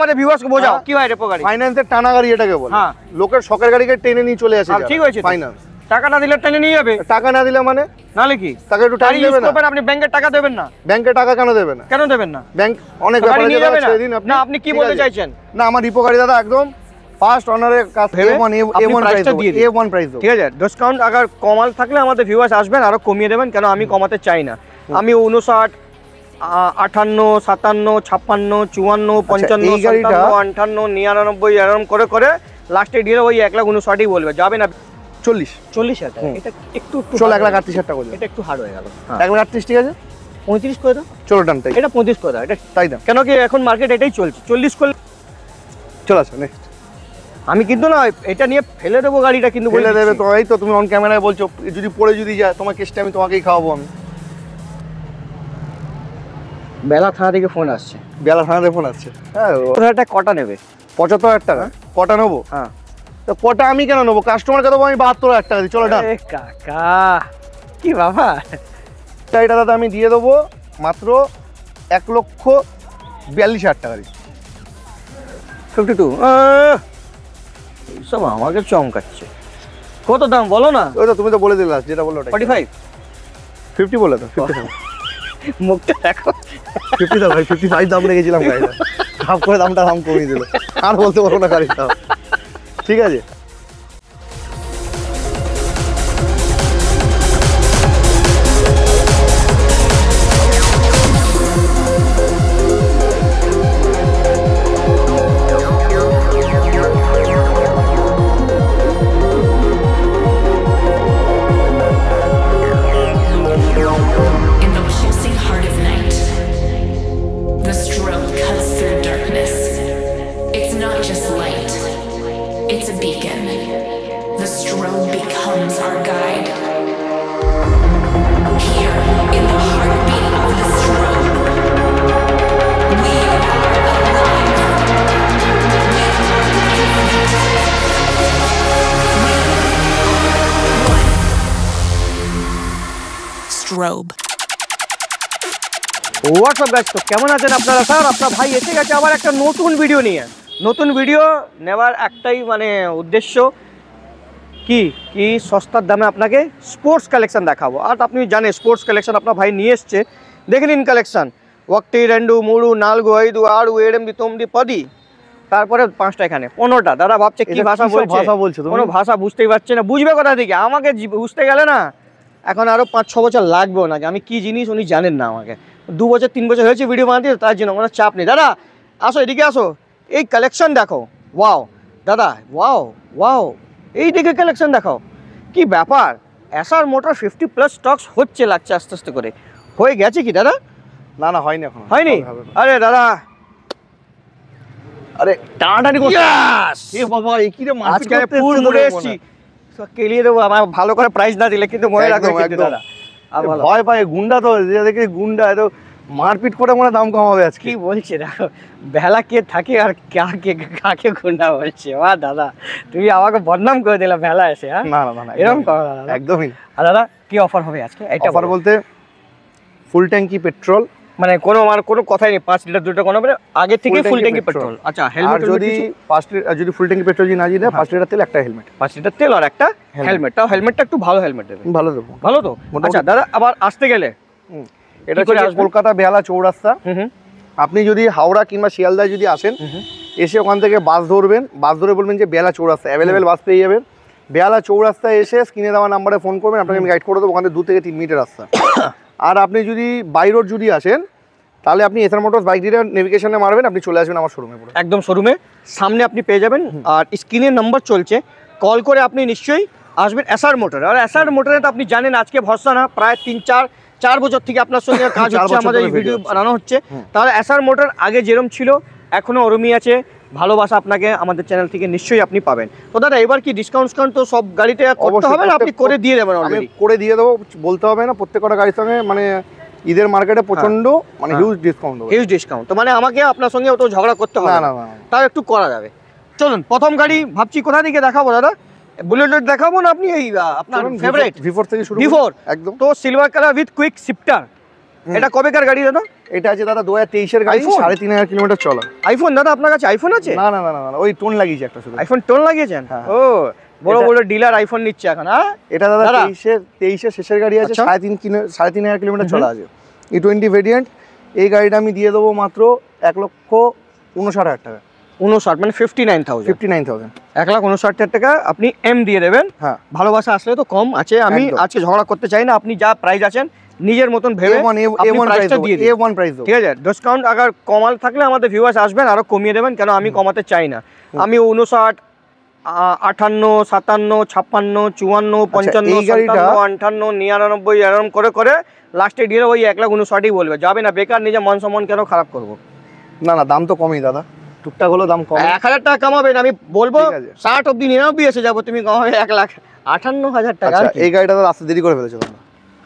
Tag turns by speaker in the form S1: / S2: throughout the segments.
S1: আমাদের ভিউয়ার্সকে বোঝাও কি ভাই রেপো গাড়ি
S2: ফাইন্যান্সের টানা গাড়ি এটাকে বলে।
S1: হ্যাঁ,
S2: লোকের শখের গাড়িকে টেনে নিয়ে চলে আসে।
S1: ঠিক হয়েছে,
S2: ফাইন্যান্স
S1: টাকা না দিলে টেনে নিয়ে যাবে।
S2: টাকা না দিলে মানে
S1: নালে কি
S2: তাকে একটু টাইম দেবেন না?
S1: আপনি ব্যাংকের টাকা দেবেন না?
S2: ব্যাংকে টাকা কেন দেবেন না?
S1: কেন দেবেন না?
S2: ব্যাংক অনেক ব্যাপার আছে সেদিন
S1: না আপনি কি বলতে চাইছেন?
S2: না আমার রিপো গাড়ি দাদা একদম ফার্স্ট অনারের কাছ থেকে A1 প্রাইস দেব।
S1: ঠিক আছে, ডিসকাউন্ট আগার কমাল থাকলে আমাদের ভিউয়ার্স আসবেন, আরো কমিয়ে দেবেন, কেন আমি কমাতে চাই না। আমি 59, 58, 57, 56, 54, 55, 58, 99 এরকম করে করে লাস্টে ডিলে ওই 1,59,000ই বলবে, যাবে না 40,000 টাকা। এটা একটু
S2: চল 1,38,000 টাকা বলবে,
S1: এটা একটু হার্ড হয়ে গেল।
S2: 1,38 ঠিক আছে,
S1: 35 করে দাও।
S2: চলো ডান, তাই
S1: এটা 35 করে দাও, এটা
S2: তাই দাও।
S1: কেন কি এখন মার্কেট এটাই চলছে, 40 করলে
S2: চল আসো নেক্সট।
S1: আমি কিন্তু না এটা নিয়ে ফেলে দেবো গাড়িটা, কিন্তু
S2: ফেলে দেবে তো? এই তো তুমি অন ক্যামেরায় বলছো, যদি পড়ে যদি যায় তোমার কেসটা আমি তোমাকেই খাওয়াবো। আমি
S1: বেলা থানা থেকে ফোন আসছে।
S2: বেলা থানাতে ফোন আসছে? হ্যাঁ,
S1: ওটা কটা নেবে?
S2: 75,000 টাকা। কটা নেবো?
S1: হ্যাঁ,
S2: তো কটা আমি কেন নেবো? কাস্টমারকে দেবো আমি 72,000 টাকা দিই। চলো ডান।
S1: কাকা কি বাবা,
S2: এটা দাদা আমি দিয়ে দেবো মাত্র 1,42,000 টাকা।
S1: 52 সব আমাকে চমকাচ্ছে। কত দাম বলো না?
S2: ওই তো তুমি তো বলে দিলে যেটা বললো ওটা।
S1: 45
S2: 50 বলে তো। 50
S1: মুখটা দেখো।
S2: 50 দাও ভাই, 55 দাম রেখেছিলাম গাড়িটা, হাফ করে দামটা দাম কমিয়ে দিল। আর বলতে পারবো না গাড়ির দাম। ঠিক আছে,
S1: হোয়াটসঅ্যাপ গাইস, তো কেমন আছেন আপনারা? স্যার আপনার ভাই এসে গেছে আবার একটা নতুন ভিডিও নিয়ে। নতুন ভিডিও নেওয়ার একটাই মানে উদ্দেশ্য কি কি সস্তার দামে আপনাকে স্পোর্টস কালেকশন দেখাবো। আর আপনি জানেন স্পোর্টস কালেকশন আপনার ভাই নিয়ে এসছে, দেখে নিন কালেকশন। 1, 2, 3, 4, 5, 6, 7, 8, 9, তারপরে 5টা এখানে 15টা। দাদা ভাবছে কি ভাষা বলছে, কোনো ভাষা বুঝতেই পারছে না। বুঝবে কোথা থেকে? আমাকে বুঝতে গেলে না এখন আরও 5-6 বছর লাগবেও না। আমি কি জিনিস উনি জানেন না। আমাকে 2 বছর 3 বছর হয়েছে ভিডিও বানাতে, তার জন্য কোনো চাপ নেই। দাদা আসো, এদিকে আসো, এই কালেকশন দেখো। ওয়াও দাদা, ওয়াও ওয়াও, এই দিকে কালেকশন দেখো। কি ব্যাপার, এসআর মোটর 50+ স্টকস হচ্ছে লাগছে আস্তে আস্তে করে। হয়ে গেছে কি দাদা?
S2: না না হয়নি, এখন
S1: হয়নি। আরে দাদা, আরে টানাটানি করছি। এ বাবা, এই কি রে, আজকে ফুল ঘুরে এসেছি, কেলিয়ে দেবো। আমার ভালো করে প্রাইস না দিলে কিন্তু মনে রাখবে দাদা।
S2: ভয় পায় গুন্ডা, তো দেখে গুন্ডা এত মারপিট করে মনে দাম কমাবে আজকে।
S1: কি বলছে দেখো, বেলা কে থাকে আর কাকে গুন্ডা বলছে। বা দাদা তুমি আমাকে বদনাম করে দিলা বেলা এসে। হ্যাঁ
S2: না না না,
S1: এরকম করো দাদা,
S2: একদমই।
S1: আর দাদা কি অফার হবে আজকে? এটা
S2: অফার বলতে ফুল ট্যাঙ্কি পেট্রোল,
S1: মানে কোনো কথাই নেই, 5 লিটার 2টা কোনো আগে থেকে ফুল ট্যাঙ্কি পেট্রোল। আচ্ছা, হেলমেট
S2: যদি 5 লিটার, যদি ফুল ট্যাঙ্কি পেট্রোল যদি না দিয়ে 5 লিটার তেল, একটা হেলমেট। 5
S1: লিটার তেল আর একটা হেলমেট। তাও হেলমেটটা একটু ভালো হেলমেট দেবে।
S2: ভালো দেবো,
S1: ভালো তো। আচ্ছা দাদা, আবার আসতে গেলে
S2: এটা কলকাতা বেহালা চৌরাস্তা। আপনি যদি হাওড়া কিংবা শিয়ালদায় যদি আসেন, এসে ওখান থেকে বাস ধরবেন, বাস ধরে বলবেন যে বেহালা চৌরাস্তা, অ্যাভেলেবেল বাস পেয়ে যাবেন। বেহালা চৌরাস্তায় এসে স্ক্রিনে দেওয়া নাম্বারে ফোন করবেন, আপনাকে আমি গাইড করে দেবো। ওখান থেকে 2 থেকে 3 মিনিটের রাস্তা। আর আপনি যদি বাই রোড যদি আসেন, তাহলে আপনি এসআর মোটরস বাইক ডিলার নেভিগেশনে মারবেন, আপনি চলে আসবেন আমার শোরুমে। পুরো একদম
S1: শোরুমে সামনে আপনি পেয়ে যাবেন। আর স্ক্রিনের নাম্বার চলছে, কল করে আপনি নিশ্চয়ই আসবেন এসআর মোটর। আর এসআর মোটরে তো আপনি জানেন আজকে ভরসা না, প্রায় 3-4 বছর থেকে আপনার সঙ্গে কাজ হচ্ছে, আমাদের ভিডিও বানানো হচ্ছে। তাহলে এসআর মোটর আগে যেরকম ছিল এখনও ওরমই আছে। ভালোবাসা আপনাকে আমাদের চ্যানেল থেকে নিশ্চয়ই আপনি পাবেন। তো দাদা এবার কি ডিসকাউন্ট তো সব গাড়িতে করতে হবে না? আপনি করে দিয়ে দেবেন?
S2: আমি করে দিয়ে দেবো, বলতে হবে না। প্রত্যেকটা গাড়ির সঙ্গে মানে ঈদের মার্কেটে প্রচন্ড মানে হিউজ ডিসকাউন্ট। তো মানে আমাকে আপনার সঙ্গে অত ঝগড়া করতে হবে না, তাও একটু করা যাবে। চলুন প্রথম গাড়ি ভাবছি কোথা থেকে দেখাবো দাদা? বুলেট দেখাবো না আপনি এই আপনার ফেভারিট V4 থেকে শুরু?
S1: V4
S2: একদম।
S1: তো silver colour with quick shifter. এটা কবেকার গাড়ি দাদা?
S2: এটা আছে দাদা 2023-এর গাড়ি, 3500 কিলোমিটার চলা।
S1: আইফোন দাদা আপনার কাছে আইফোন আছে?
S2: না না না না, ওই টোন লাগিয়েছে একটা শুধু।
S1: আইফোন টোন লাগিয়েছেন?
S2: হ্যাঁ।
S1: ও বড় বড় ডিলার আইফোন নিচ্ছে এখন। হ্যাঁ
S2: এটা দাদা 23-এর শেষের গাড়ি আছে, 3500 কিলোমিটার চলা আছে, E20 ভেরিয়েন্ট। এই গাড়িটা আমি দিয়ে দেবো মাত্র 1,59,000 টাকা।
S1: 59 মানে 59,000। 1,59,000 টাকা আপনি এম দিয়ে দেবেন।
S2: হ্যাঁ,
S1: ভালোবাসা আসলে তো কম আছে, আমি আজকে ঝগড়া করতে চাই না। আপনি যা প্রাইস আছেন নিজের মতন ভেবে প্রাইসটা দিয়ে দিন,
S2: A1 প্রাইস দেবো।
S1: ঠিক আছে? ডিসকাউন্ট আগার কমাল থাকলে আমাদের ভিউয়ার্স আসবেন, আরো কমিয়ে দেবেন, কেন আমি কমাতে চাই না। আমি 59, 58, 57, 56, 54, 55, 57, 58, 99 এরকম করে করে লাস্টে ডিলে ওই 1,59,000ই বলবে। যাবে না বেকার, নিজে মান সম্মান কেন খারাপ করবো?
S2: না না, দাম তো কমই দাদা, টুকটাক হলো দাম কম।
S1: 1,000 টাকা কামাবেন, আমি বলবো 60 অব্দি 99 এসে যাবো, তুমি কমাবে 1,58,000 টাকা।
S2: এই গাড়িটা তো আসতে দেরি করে ফেলেছো তোমরা।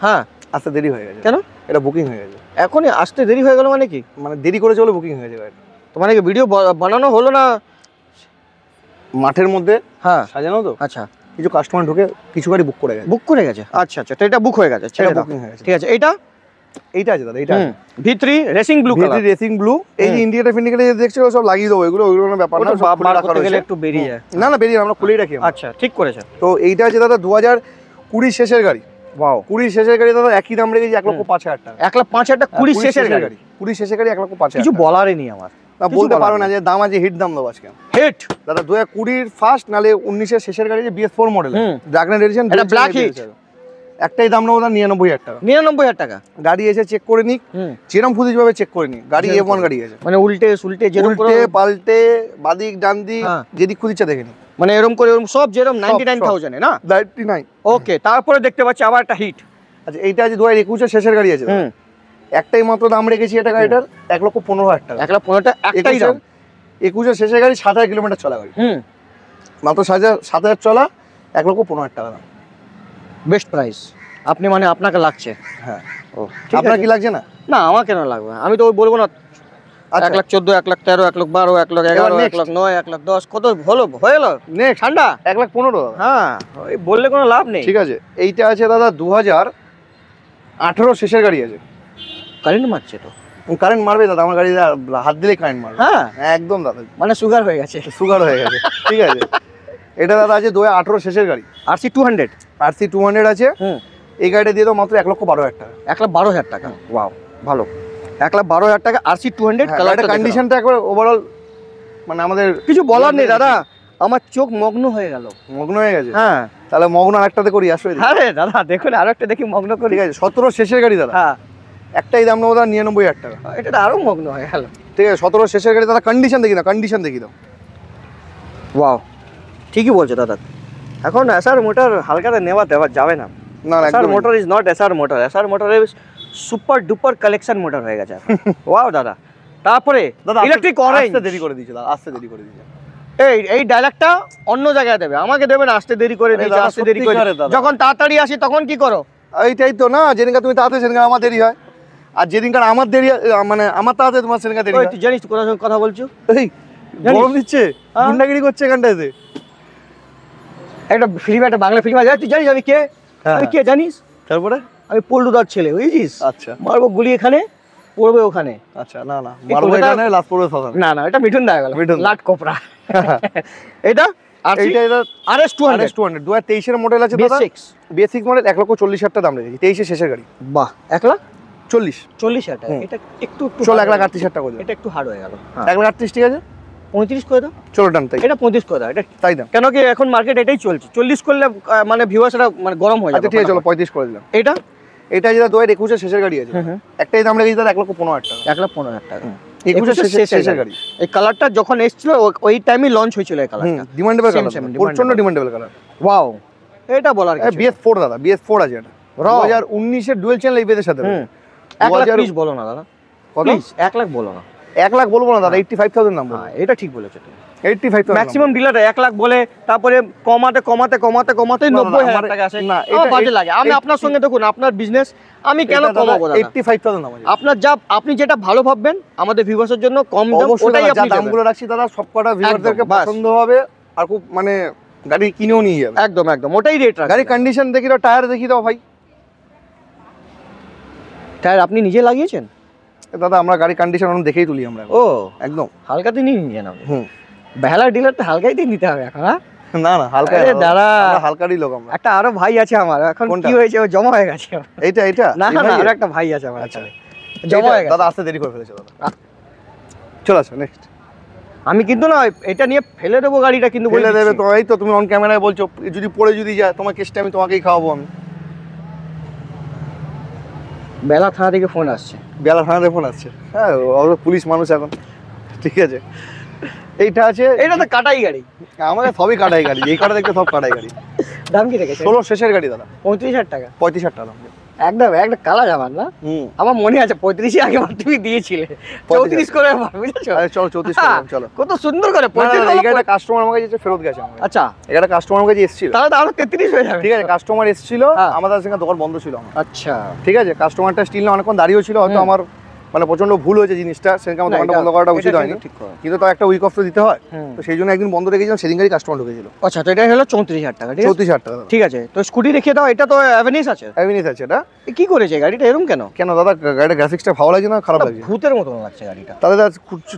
S1: হ্যাঁ,
S2: আসতে দেরি হয়ে গেছে।
S1: কেন?
S2: এটা বুকিং হয়ে গেছে।
S1: এখনই আসতে দেরি হয়ে গেল মানে কি?
S2: মানে দেরি করে চলে বুকিং হয়ে গেছে গাড়িটা।
S1: তো মানে কি ভিডিও বানানো হলো না?
S2: মাঠের মধ্যে
S1: হ্যাঁ
S2: সাজানো তো।
S1: আচ্ছা,
S2: কিছু কাস্টমার ঢুকে কিছু গাড়ি বুক করে গেছে।
S1: বুক করে গেছে? আচ্ছা আচ্ছা, তো এটা বুক হয়ে গেছে, ছেড়ে দাও। ঠিক আছে, এইটা
S2: আছে দাদা, এইটা
S1: V3 racing blue colour.
S2: V3 racing blue. এই যে ইন্ডিকেটর ফিন্ডিকেটর যে দেখছো সব লাগিয়ে দেবো, ওইগুলো কোনো ব্যাপার না, সব খুলে রাখা রয়েছে।
S1: একটু বেরিয়ে যায়।
S2: না না, বেরিয়ে আমরা খুলেই রাখি।
S1: আচ্ছা, ঠিক করেছে।
S2: তো এইটা আছে দাদা 2020 শেষের গাড়ি।
S1: ওয়াও,
S2: 20 শেষের গাড়ি দাদা, একই দাম রেখেছি 1,05,000 টাকা।
S1: 1,05,000 টাকা 20 শেষের গাড়ি।
S2: 20 শেষের গাড়ি 1,05,000।
S1: কিছু বলারই নেই আমার,
S2: না বলতে পারো না যে দাম আছে, হিট দাম দেবো আজকে।
S1: হিট
S2: দাদা 2020 ফার্স্ট নালে 19-এর শেষের গাড়ি যে BS4 মডেল ড্রাগনার এডিশন,
S1: এটা ব্ল্যাক হিট।
S2: একটাই দাম নেবো 99,000 টাকা।
S1: 99,000 টাকা।
S2: গাড়ি এসে চেক করে নিক, যেরকম ফুদিজ ভাবে চেক করে নিক। গাড়ি A1 গাড়ি আছে,
S1: মানে উল্টে সুলটে যেরকম
S2: উল্টে পাল্টে বাদিক ডান দিক যেদিক খুদিচ্ছা দেখে নিক,
S1: মানে এরকম করে এরকম সব যেরকম 99,000 এ না?
S2: 99।
S1: ওকে, তারপরে দেখতে পাচ্ছি আবার একটা হিট।
S2: আচ্ছা, এইটা আছে 2021-এর শেষের গাড়ি আছে। একটাই মাত্র দাম রেখেছি এটা গাড়িটার 1,15,000 টাকা।
S1: 1,15,000 টাকা একটাই দাম।
S2: 21-এর শেষের গাড়ি 7,000 কিলোমিটার চলা গাড়ি। মাত্র 7,000 চলা, 1,15,000 টাকা দাম।
S1: বেস্ট প্রাইস আপনি মানে আপনাকে লাগছে?
S2: হ্যাঁ।
S1: ও,
S2: আপনার কি লাগছে না?
S1: না, আমার কেন লাগবে? আমি তো ওই বলবো না 1,14,000, 1,13,000, 1,12,000, 1,11,000, 1,09,000, 1,10,000 কত হলো হয়ে গেল নেক্সট ঠান্ডা
S2: 1,15,000।
S1: হ্যাঁ, ওই বললে কোনো লাভ নেই।
S2: ঠিক আছে, এইটা আছে দাদা 2018 শেষের গাড়ি আছে।
S1: কারেন্ট মারছে তো?
S2: কারেন্ট মারবে দাদা, আমার গাড়ি হাত দিলেই কারেন্ট মারবে।
S1: হ্যাঁ
S2: একদম দাদা,
S1: মানে সুগার হয়ে গেছে।
S2: সুগার হয়ে গেছে। ঠিক আছে, এটা দাদা আছে 2018 শেষের গাড়ি,
S1: RC 200।
S2: RC 200 আছে। এই গাড়িটা দিয়ে দাও মাত্র 1,12,000 টাকা।
S1: 1,12,000 টাকা। ওয়াও, ভালো। 1,12,000 টাকা RC 200।
S2: কালারটা কন্ডিশনটা একবার ওভারঅল মানে আমাদের
S1: কিছু বলার নেই দাদা, আমার চোখ মগ্ন হয়ে গেল।
S2: মগ্ন হয়ে গেছে?
S1: হ্যাঁ,
S2: তাহলে মগ্ন আরেকটাতে করি, আসো।
S1: আরে দাদা দেখুন, আরেকটা দেখি মগ্ন করি।
S2: ঠিক আছে, 17 শেষের গাড়ি দাদা।
S1: হ্যাঁ,
S2: একটাই দাম নেবো দাদা 99,000 টাকা।
S1: এটা আরো মগ্ন হয়ে গেল।
S2: ঠিক আছে, 17 শেষের গাড়ি দাদা। কন্ডিশন দেখি না, কন্ডিশন দেখি দাও।
S1: ওয়াও, ঠিকই বলছে দাদা। এখন এসআর মোটর হালকাতে নেওয়া দেওয়া যাবে না।
S2: না না,
S1: SR motor is not SR motor. SR motor is super duper collection motor হয়ে গেছে। ওয়াও দাদা। তারপরে দাদা ইলেকট্রিক অরেঞ্জ।
S2: আসতে দেরি করে দিয়েছে দাদা, আসতে দেরি করে দিয়েছে।
S1: এই ডায়লগটা অন্য জায়গায় দেবে, আমাকে দেবে না। আসতে দেরি করে দিয়েছে, আসতে দেরি করে। যখন তাড়াতাড়ি আসি তখন কি করো?
S2: এইটাই তো না, যেদিনকার তুমি তাড়াতাড়ি সেদিনকার আমার দেরি হয়, আর যেদিনকার আমার দেরি মানে আমার তাড়াতাড়ি তোমার সেদিনকার দেরি হয়।
S1: তুই জানিস কোন সঙ্গে কথা বলছো?
S2: এই গরম দিচ্ছে, গুন্ডাগিরি করছে এখানটাতে।
S1: একটা ফিল্ম, একটা বাংলা ফিল্ম আছে, তুই জানিস আমি কে? আমি কে জানিস?
S2: তারপরে
S1: আমি পল্লুদার ছেলে, বুঝেছিস?
S2: আচ্ছা,
S1: মারবো গুলি এখানে, পড়বে ওখানে।
S2: আচ্ছা, না না, মারবো এখানে, লাস্ট পড়বে শ্মশানে।
S1: না না, এটা মিঠুন দা গেল, লাট কোপরা। এটা
S2: এইটা
S1: RS 200
S2: 2023 এর মডেল আছে দাদা। বেসিক মডেল 1,40,000 টাকা দাম রেখেছি, 23 এর শেষের গাড়ি।
S1: বাহ, 1,40,000 টাকা। এটা একটু
S2: চল 1,38,000 টাকা করে।
S1: এটা একটু হার্ড হয়ে গেল।
S2: 1,38,000 ঠিক আছে,
S1: 35 করে দাও।
S2: চলো ডান, তাই
S1: এটা 35 করে দাও। এটা
S2: তাই দাম,
S1: কেন কি এখন মার্কেট এটাই চলছে। 40 করলে মানে ভিউয়ার্সরা মানে গরম হয়ে যাবে।
S2: আচ্ছা ঠিক আছে, চলো 35 করে দিলাম। এটা যেটা 2021 এর শেষের গাড়ি আছে, একটাই দাম রেখেছি দাদা 1,15,000 টাকা।
S1: 1,15,000 টাকা
S2: 21 এর শেষের গাড়ি।
S1: এই কালারটা যখন এসেছিল ওই টাইমে লঞ্চ হয়েছিল এই কালারটা।
S2: ডিমান্ডেবল কালার, প্রচন্ড ডিমান্ডেবল কালার।
S1: ওয়াও, এটা বলার কিছু।
S2: BS4 দাদা, BS4 আছে এটা। 2019 এর ডুয়াল চ্যানেল ইভেদের সাথে।
S1: 1 লাখ প্লিজ বলো না দাদা, প্লিজ 1 লাখ বলো না।
S2: 1 লাখ বলবো না দাদা, 85,000 নাম বলো।
S1: এটা ঠিক বলেছো তুমি।
S2: 85,000
S1: ম্যাক্সিমাম ডিলার 1 লাখ বলে, তারপরে কমাতে 90,000 টাকা আসে। না, এটা বাজে লাগে। আমি আপনার সঙ্গে দেখুন, আপনার বিজনেস, আমি কেন কমাবো দাদা?
S2: 85,000 নাম আছে।
S1: আপনার আপনি যেটা ভালো ভাববেন আমাদের ভিউয়ার্সের জন্য কম দাম, ওটাই আপনি
S2: দামগুলো রাখছি দাদা, সবকটা ভিউয়ারদেরকে পছন্দ হবে আর খুব মানে গাড়ি কিনেও নিয়ে যাবে।
S1: একদম একদম, ওটাই রেট রাখছি।
S2: গাড়ি কন্ডিশন দেখি দাও, টায়ার দেখি দাও ভাই।
S1: টায়ার আপনি নিজে লাগিয়েছেন?
S2: দাদা আমরা গাড়ি কন্ডিশন দেখেই তুলি আমরা।
S1: ও
S2: একদম
S1: হালকাতে নিয়ে নিয়েছেন আপনি।
S2: হুম।
S1: বেহালার ডিলার তো হালকাইতেই নিতে হবে এখন। হ্যাঁ
S2: না না হালকা
S1: দাদা,
S2: হালকারই লোক আমরা।
S1: একটা আরো ভাই আছে আমার, এখন
S2: কোনটা?
S1: কি হয়েছে ও জমা হয়ে গেছে।
S2: এইটা এইটা
S1: না
S2: এই
S1: না
S2: ভাইয়ের?
S1: আরো একটা ভাই আছে আমার।
S2: আচ্ছা
S1: জমা হয়ে গেছে
S2: দাদা, আসতে দেরি করে ফেলেছে দাদা। চলে আসো নেক্সট।
S1: আমি কিন্তু না এটা নিয়ে ফেলে দেবো গাড়িটা, কিন্তু
S2: বলে দেবে তো, এই তো তুমি অন ক্যামেরায় বলছো যদি পড়ে যদি যায় তোমার কেসটা আমি তোমাকেই খাওয়াবো আমি।
S1: বেলা থানা থেকে ফোন আসছে।
S2: বেলা থানাতে ফোন আসছে? হ্যাঁ ওরা পুলিশ মানুষ এখন, ঠিক আছে। এইটা আছে,
S1: এটা তো কাটাই গাড়ি,
S2: আমাদের সবই কাটাই গাড়ি, এই কাটা দেখতে সব কাটাই গাড়ি।
S1: দাম কি রেখেছে?
S2: 16 শেষের গাড়ি দাদা,
S1: 35,000 টাকা।
S2: 35,000 টাকা দাম।
S1: একদম একটা কালার আমার না, আমার মনে আছে 35 আগে তুমি দিয়েছিলে, 34 করে বুঝেছো?
S2: আরে চলো 34 করে চলো।
S1: কত সুন্দর করে
S2: এই গাড়িটা কাস্টমার আমার কাছে ফেরত গেছে আমার।
S1: আচ্ছা
S2: এই গাড়িটা কাস্টমার আমার কাছে এসেছিল,
S1: তাহলে তো আরো 33 হয়ে যাবে।
S2: ঠিক আছে। কাস্টমার এসেছিল, আমাদের সঙ্গে দোকান বন্ধ ছিল আমার।
S1: আচ্ছা
S2: ঠিক আছে, কাস্টমারটা স্টিল না অনেকক্ষণ দাঁড়িয়েও ছিল, হয়তো আমার মানে প্রচন্ড ভুল হয়েছে জিনিসটা, সেদিনকে আমার দোকানটা বন্ধ করাটা উচিত হয়নি, কিন্তু তাও একটা উইক অফ তো দিতে হয়, তো সেই জন্য একদিন বন্ধ রেখেছিলাম, সেদিনকারই কাস্টমার ঢুকেছিল।
S1: আচ্ছা তো এটা হলো 34,000 টাকা, ঠিক আছে
S2: 34,000 টাকা।
S1: ঠিক আছে, তো স্কুটি দেখিয়ে দাও। এটা তো অ্যাভেনিস আছে,
S2: অ্যাভিনিস আছে। এটা
S1: কি করেছে গাড়িটা এরকম কেন?
S2: কেন দাদা, গাড়িটা গ্রাফিক্সটা ভালো লাগছে না খারাপ লাগছে?
S1: ভূতের মতন লাগছে গাড়িটা।
S2: তাহলে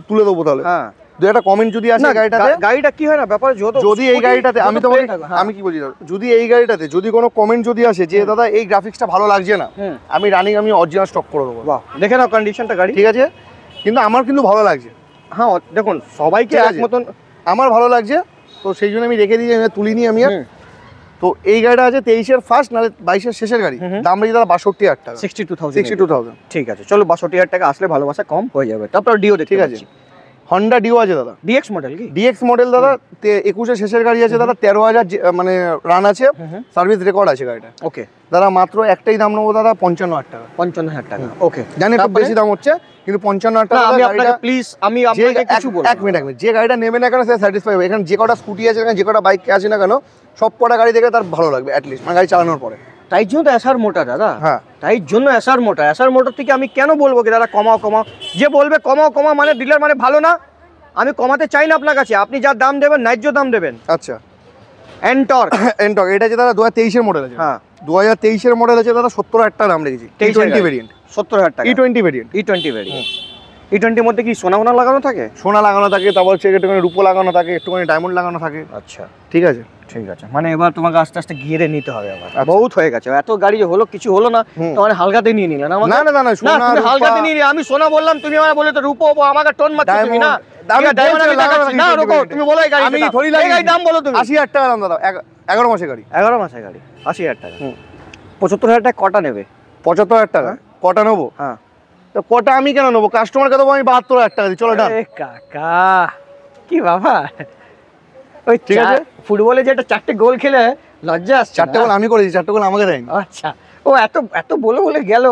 S2: তুলে দেবো তাহলে।
S1: হ্যাঁ
S2: দু একটা কমেন্ট যদি আসে গাড়িটাতে,
S1: গাড়িটা কি হয় না ব্যাপার,
S2: যদি এই গাড়িটাতে আমি তোমাকে আমি কি বলি, যদি এই গাড়িটাতে যদি কোনো কমেন্ট যদি আসে যে দাদা এই গ্রাফিক্সটা ভালো লাগছে না, আমি রানিং আমি অরিজিনাল স্টক করে দেবো।
S1: বাহ, দেখে নাও কন্ডিশনটা গাড়ি,
S2: ঠিক আছে, কিন্তু আমার কিন্তু ভালো লাগছে।
S1: হ্যাঁ দেখুন সবাইকে এক মতন,
S2: আমার ভালো লাগছে, তো সেই জন্য আমি রেখে দিই, আমি তুলিনি আমি আর। তো এই গাড়িটা আছে 23-এর ফার্স্ট, নাহলে 22-এর শেষের গাড়ি, দাম রেখে দাদা 62,000 টাকা।
S1: 62,000 ঠিক আছে, চলো 62,000 টাকা আসলে ভালোবাসা কম হয়ে যাবে। তারপর ডিও দেখতে
S2: ঠিক আছে, হন্ডা ডিও আছে দাদা,
S1: ডিএক্স মডেল কি?
S2: ডিএক্স মডেল দাদা, 21-এর শেষের গাড়ি আছে দাদা, 13,000 মানে রান আছে, সার্ভিস রেকর্ড আছে গাড়িটা।
S1: ওকে
S2: দাদা মাত্র একটাই দাম নেবো দাদা, 55,000 টাকা।
S1: 55,000 টাকা, ওকে
S2: জানি খুব বেশি দাম হচ্ছে, কিন্তু 55,000 টাকা।
S1: আমি আপনাকে প্লিজ আমি আপনাকে কিছু বলবো,
S2: এক মিনিট, যে গাড়িটা নেবে না কেন সে স্যাটিসফাই হবে। এখানে যে কটা স্কুটি আছে না, যে কটা বাইক আছে না কেন, সব কটা গাড়ি দেখে তার ভালো লাগবে অ্যাটলিস্ট, মানে গাড়ি চালানোর পরে।
S1: তাই জন্য তো এসআর মোটর দাদা।
S2: হ্যাঁ
S1: তাই জন্য এসআর মোটর থেকে আমি কেন বলবো কি দাদা কমাও কমাও, যে বলবে কমাও কমাও মানে ডিলার মানে ভালো না। আমি কমাতে চাই না আপনার কাছে, আপনি যা দাম দেবেন ন্যায্য দাম দেবেন।
S2: আচ্ছা
S1: এন্টর্ক
S2: এটা আছে দাদা 2023-এর মডেল আছে।
S1: হ্যাঁ
S2: 2023-এর মডেল আছে দাদা, 70,000 টাকা দাম রেখেছি। T20 ভেরিয়েন্ট,
S1: 70,000 টাকা।
S2: E20 variant,
S1: E20 variant. E20 মধ্যে কি সোনা মোনা লাগানো থাকে?
S2: সোনা লাগানো থাকে, তারপর হচ্ছে একটুখানি রূপো লাগানো থাকে, একটুখানি ডায়মন্ড লাগানো থাকে।
S1: আচ্ছা
S2: ঠিক আছে
S1: ঠিক আছে, মানে এবার তোমাকে আস্তে আস্তে গিয়ে নিতে হবে আবার, বহুত হয়ে গেছে এত গাড়ি হলো, কিছু হলো না তোমার হালকাতে নিয়ে নিলেন আমাকে।
S2: না না না, সোনা
S1: তুমি হালকাতে নিয়ে আমি সোনা বললাম, তুমি আমাকে বলে তো রূপো, আমাকে টোন মারছো তুমি না। তুমি বলো এই গাড়ি
S2: আমি থরি লাগি,
S1: এই গাড়ি দাম বলো তুমি।
S2: 80,000 টাকা দাম দাদা, 11 মাসের গাড়ি।
S1: 11 মাসের গাড়ি 80,000 টাকা। 75,000 টাকা কটা নেবে?
S2: 75,000 টাকা কটা নেবো?
S1: হ্যাঁ
S2: তো কটা আমি কেন নেবো, কাস্টমারকে দেবো আমি 72,000 টাকা দিই। চলো এটা
S1: কাকা কি বাবা, ওই
S2: ঠিক আছে,
S1: ফুটবলে যে একটা 4টে গোল খেলে লজ্জা আসছে।
S2: 4টে গোল আমি করেছি, 4টে গোল আমাকে দেয়নি।
S1: আচ্ছা ও এত এত বলে বলে গেল,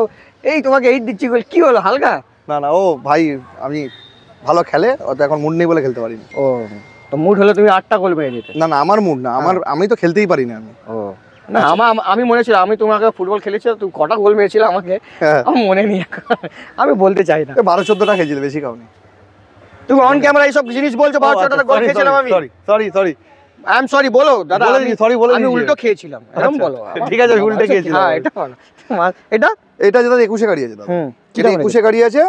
S1: এই তোমাকে 8 দিচ্ছি গোল, কি হলো হালকা?
S2: না না, ও ভাই আমি ভালো খেলে, ও তো এখন মুড নেই বলে খেলতে পারিনি।
S1: ও তো মুড হলে তুমি 8টা গোল মেরে দিতে।
S2: না না, আমার মুড না, আমি তো খেলতেই পারি না আমি।
S1: ও না আমি মনে ছিল, আমি তোমাকে ফুটবল খেলেছি, তুমি কটা গোল মেরেছিল আমাকে আমার মনে নেই, আমি বলতে চাই না।
S2: 12-14টা খেয়েছিল, বেশি খাওনি
S1: তুমি অন ক্যামেরা এইসব জিনিস বলছো, 12-14টা গোল খেয়েছিলাম আমি।
S2: সরি
S1: আই এম সরি বলো দাদা,
S2: সরি বলে
S1: আমি উল্টো খেয়েছিলাম এরকম বলো।
S2: ঠিক আছে, উল্টো খেয়েছিলাম।
S1: হ্যাঁ এটা
S2: এটা যেটা 21-এ গাড়ি আছে দাদা, এটা 21-এ গাড়ি আছে,